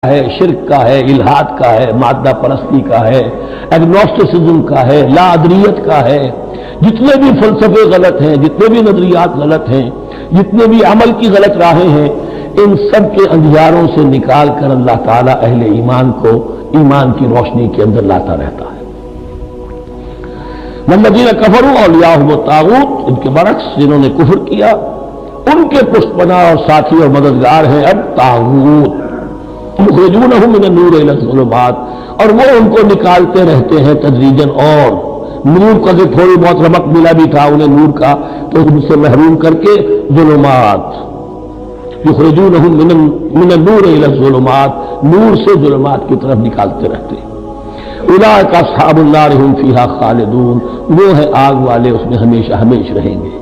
ہے، شرک کا ہے، الہاد کا ہے، مادہ پرستی کا ہے، ایگنوسٹسزم کا ہے، لا ادریت کا ہے۔ جتنے بھی فلسفے غلط ہیں، جتنے بھی نظریات غلط ہیں، جتنے بھی عمل کی غلط راہیں ہیں، ان سب کے اندھیاروں سے نکال کر اللہ تعالیٰ اہل ایمان کو ایمان کی روشنی کے اندر لاتا رہتا ہے۔ والذین کفروا اولیاءہم الطاغوت، ان کے برعکس جنہوں نے کفر کیا ان کے پشت پناہ اور ساتھی اور مددگار ہیں اب طاغوت، یخرجونہم من النور الی الظلمات، اور وہ ان کو نکالتے رہتے ہیں تدریجاً، اور نور کا جو تھوڑی بہت رمق ملا بھی تھا انہیں نور کا تو ان سے محروم کر کے ظلمات، یخرجونہم من النور الی الظلمات، نور سے ظلمات کی طرف نکالتے رہتے ہیں۔ اولئک اصحاب النار ھم فیھا خالدون، وہ ہیں آگ والے، اس میں ہمیشہ ہمیشہ رہیں گے۔